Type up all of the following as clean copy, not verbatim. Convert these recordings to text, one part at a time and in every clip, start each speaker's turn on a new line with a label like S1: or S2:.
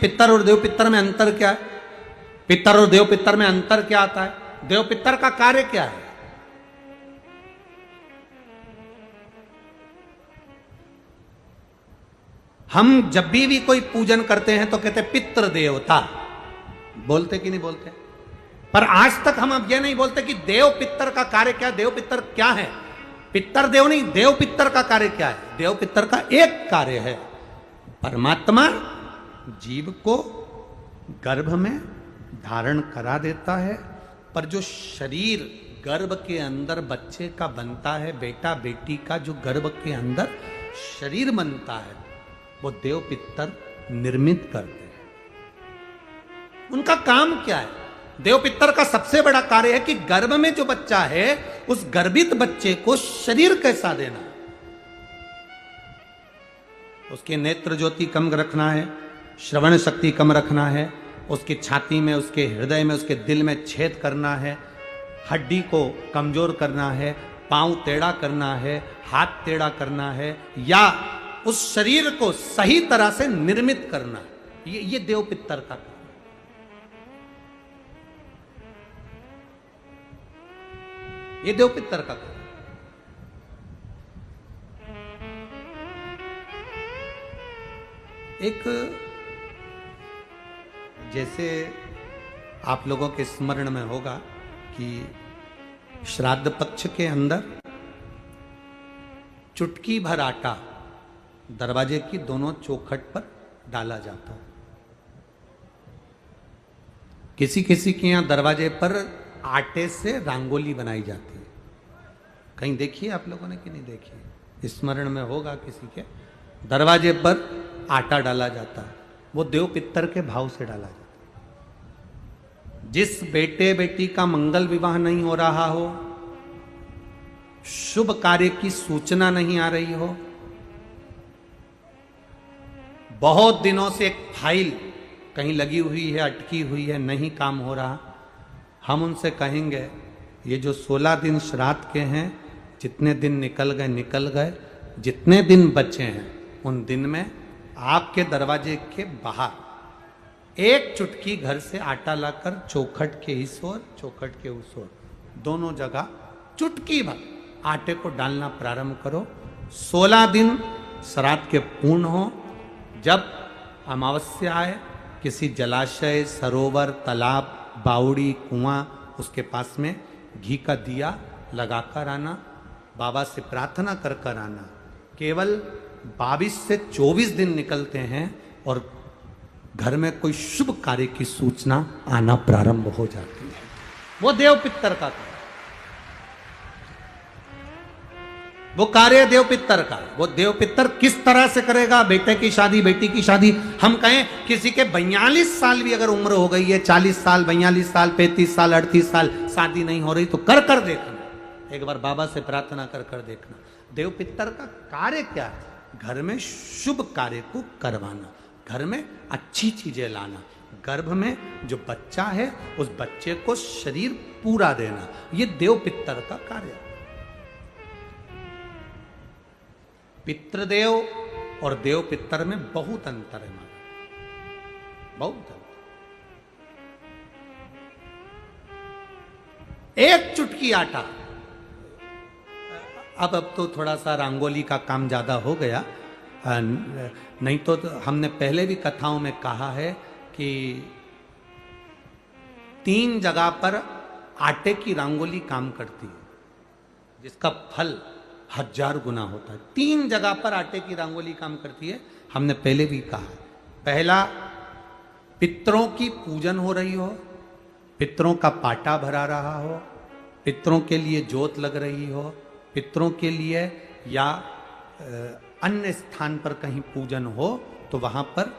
S1: पितर और देव पितर में अंतर क्या है? पितर और देव पितर में अंतर क्या आता है? देव पितर का कार्य क्या है? हम जब भी कोई पूजन करते हैं तो कहते हैं पितृ देवता, बोलते कि नहीं बोलते? पर आज तक हम अब यह नहीं बोलते कि देव पितर का कार्य क्या, देव पितर क्या है। पितर देव नहीं, देव पितर का कार्य क्या है? देव पितर का एक कार्य है, परमात्मा जीव को गर्भ में धारण करा देता है, पर जो शरीर गर्भ के अंदर बच्चे का बनता है, बेटा बेटी का जो गर्भ के अंदर शरीर बनता है, वो देव पितर निर्मित करते हैं। उनका काम क्या है? देव पितर का सबसे बड़ा कार्य है कि गर्भ में जो बच्चा है उस गर्भित बच्चे को शरीर कैसा देना, उसके नेत्र ज्योति कम रखना है, श्रवण शक्ति कम रखना है, उसकी छाती में, उसके हृदय में, उसके दिल में छेद करना है, हड्डी को कमजोर करना है, पांव टेढ़ा करना है, हाथ टेढ़ा करना है, या उस शरीर को सही तरह से निर्मित करना। ये देव पितर का काम। ये देव पितर का काम। एक जैसे आप लोगों के स्मरण में होगा कि श्राद्ध पक्ष के अंदर चुटकी भर आटा दरवाजे की दोनों चौखट पर डाला जाता है। किसी किसी के यहां दरवाजे पर आटे से रंगोली बनाई जाती है। कहीं देखिए आप लोगों ने कि नहीं देखी? स्मरण में होगा किसी के, दरवाजे पर आटा डाला जाता है, वो देव पितर के भाव से डाला जाता है। जिस बेटे बेटी का मंगल विवाह नहीं हो रहा हो, शुभ कार्य की सूचना नहीं आ रही हो, बहुत दिनों से एक फाइल कहीं लगी हुई है, अटकी हुई है, नहीं काम हो रहा, हम उनसे कहेंगे ये जो 16 दिन श्राद्ध के हैं, जितने दिन निकल गए निकल गए, जितने दिन बचे हैं उन दिन में आपके दरवाजे के बाहर एक चुटकी घर से आटा लाकर चौखट के इस ओर चौखट के उस ओर दोनों जगह चुटकी भर आटे को डालना प्रारंभ करो। 16 दिन श्राद्ध के पूर्ण हो। जब अमावस्या आए, किसी जलाशय, सरोवर, तालाब, बावड़ी, कुआं, उसके पास में घी का दिया लगाकर आना, बाबा से प्रार्थना कर कर आना। केवल 22 से 24 दिन निकलते हैं और घर में कोई शुभ कार्य की सूचना आना प्रारंभ हो जाती है। वो देव पितर का कार्य, वो कार्य देव पितर का। वो देव पितर किस तरह से करेगा? बेटे की शादी, बेटी की शादी, हम कहें किसी के 42 साल भी अगर उम्र हो गई है, 40 साल, 42 साल, 35 साल, 38 साल, शादी नहीं हो रही, तो कर कर देखना, एक बार बाबा से प्रार्थना कर कर देखना। देव पितर का कार्य क्या है? घर में शुभ कार्य को करवाना, घर में अच्छी चीजें लाना, गर्भ में जो बच्चा है उस बच्चे को शरीर पूरा देना, ये देव पितर का कार्य है। पितृदेव और देव पितर में बहुत अंतर है, बहुत अंतर। एक चुटकी आटा, अब तो थोड़ा सा रंगोली का काम ज्यादा हो गया, नहीं तो हमने पहले भी कथाओं में कहा है कि 3 जगह पर आटे की रंगोली काम करती है, जिसका फल 1000 गुना होता है। 3 जगह पर आटे की रंगोली काम करती है, हमने पहले भी कहा। पहला, पितरों की पूजन हो रही हो, पितरों का पाटा भरा रहा हो, पितरों के लिए जोत लग रही हो, पितरों के लिए या अन्य स्थान पर कहीं पूजन हो, तो वहां पर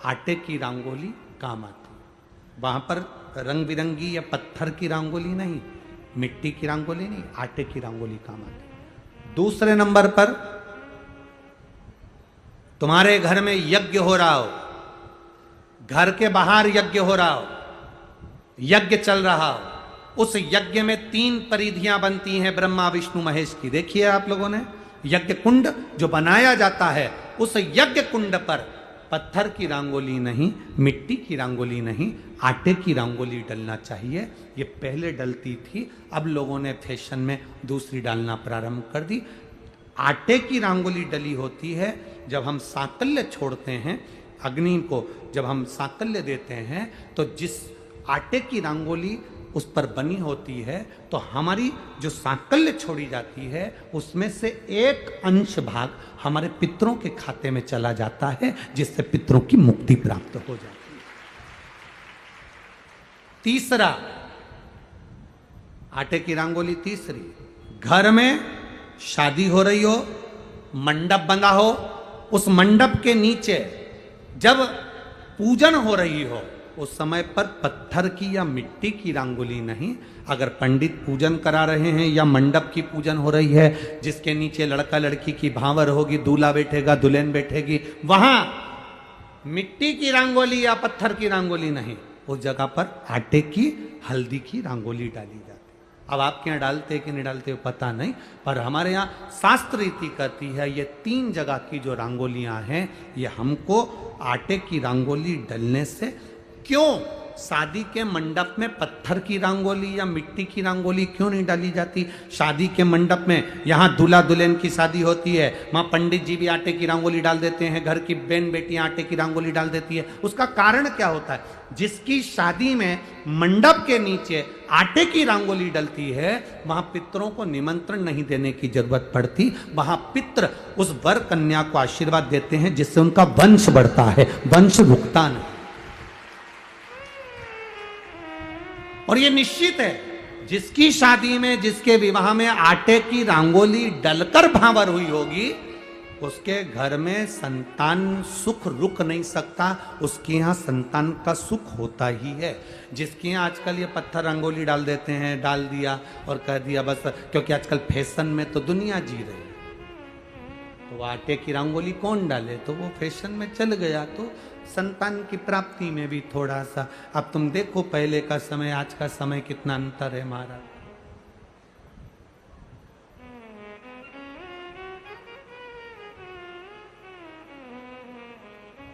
S1: आटे की रंगोली काम आती है। वहां पर रंग बिरंगी या पत्थर की रंगोली नहीं, मिट्टी की रंगोली नहीं, आटे की रंगोली काम आती है। दूसरे नंबर पर, तुम्हारे घर में यज्ञ हो रहा हो, घर के बाहर यज्ञ हो रहा हो, यज्ञ चल रहा हो, उस यज्ञ में 3 परिधियां बनती हैं ब्रह्मा विष्णु महेश की। देखिए आप लोगों ने, यज्ञ कुंड जो बनाया जाता है, उस यज्ञ कुंड पर पत्थर की रंगोली नहीं, मिट्टी की रंगोली नहीं, आटे की रंगोली डलना चाहिए। ये पहले डलती थी, अब लोगों ने फैशन में दूसरी डालना प्रारंभ कर दी। आटे की रंगोली डली होती है जब हम सांकल्य छोड़ते हैं, अग्नि को जब हम सांकल्य देते हैं, तो जिस आटे की रंगोली उस पर बनी होती है, तो हमारी जो सांकल्य छोड़ी जाती है उसमें से एक अंश भाग हमारे पितरों के खाते में चला जाता है, जिससे पितरों की मुक्ति प्राप्त हो जाती है। तीसरा, आटे की रंगोली तीसरी, घर में शादी हो रही हो, मंडप बंधा हो, उस मंडप के नीचे जब पूजन हो रही हो उस समय पर पत्थर की या मिट्टी की रंगोली नहीं, अगर पंडित पूजन करा रहे हैं या मंडप की पूजन हो रही है जिसके नीचे लड़का लड़की की भांवर होगी, दूल्हा बैठेगा, दुल्हन बैठेगी, वहां मिट्टी की रंगोली या पत्थर की रंगोली नहीं, उस जगह पर आटे की, हल्दी की रंगोली डाली जाती। अब आपके यहाँ डालते कि नहीं डालते पता नहीं, पर हमारे यहाँ शास्त्र रीति करती है ये 3 जगह की जो रंगोलियां हैं ये हमको आटे की रंगोली डलने से, क्यों शादी के मंडप में पत्थर की रंगोली या मिट्टी की रंगोली क्यों नहीं डाली जाती? शादी के मंडप में, यहाँ दूल्हा दुल्हन की शादी होती है, वहाँ पंडित जी भी आटे की रंगोली डाल देते हैं, घर की बहन बेटियां आटे की रंगोली डाल देती है। उसका कारण क्या होता है? जिसकी शादी में मंडप के नीचे आटे की रंगोली डलती है वहां पितरों को निमंत्रण नहीं देने की जरूरत पड़ती, वहां पितर उस वर कन्या को आशीर्वाद देते हैं जिससे उनका वंश बढ़ता है, वंश रुकता नहीं। और ये निश्चित है जिसकी शादी में, जिसके विवाह में आटे की रंगोली डलकर भांवर हुई होगी उसके घर में संतान सुख रुक नहीं सकता, उसके यहाँ संतान का सुख होता ही है। जिसके यहाँ आजकल ये पत्थर रंगोली डाल देते हैं, डाल दिया और कह दिया बस, क्योंकि आजकल फैशन में तो दुनिया जी रही है, तो वो आटे की रंगोली कौन डाले, तो वो फैशन में चल गया, तो संतान की प्राप्ति में भी थोड़ा सा, अब तुम देखो पहले का समय आज का समय कितना अंतर है महाराज।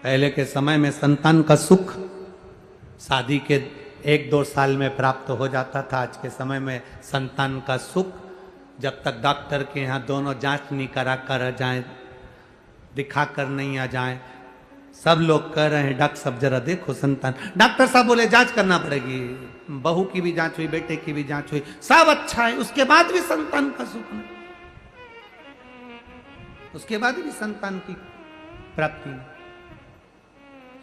S1: पहले के समय में संतान का सुख शादी के 1-2 साल में प्राप्त हो जाता था, आज के समय में संतान का सुख जब तक डॉक्टर के यहाँ दोनों जांच नहीं करा कर जाए, दिखा कर नहीं आ जाए। सब लोग कह रहे हैं डॉक्टर साहब जरा देखो संतान, डॉक्टर साहब बोले जांच करना पड़ेगी, बहू की भी जांच हुई, बेटे की भी जांच हुई, सब अच्छा है, उसके बाद भी संतान का सुख नहीं, उसके बाद भी संतान की प्राप्ति नहीं।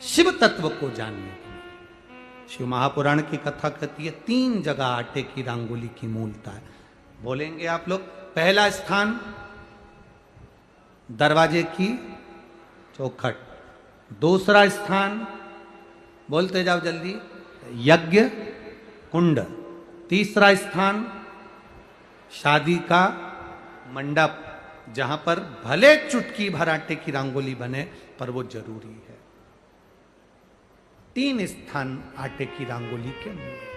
S1: शिव तत्व को जानने के लिए शिव महापुराण की कथा कहती है 3 जगह आटे की रंगोली की मूलता है। बोलेंगे आप लोग, पहला स्थान दरवाजे की चौखट, दूसरा स्थान बोलते जाओ जल्दी यज्ञ कुंड, तीसरा स्थान शादी का मंडप जहां पर भले चुटकी भर आटे की रंगोली बने पर वो जरूरी है। 3 स्थान आटे की रंगोली के मूल।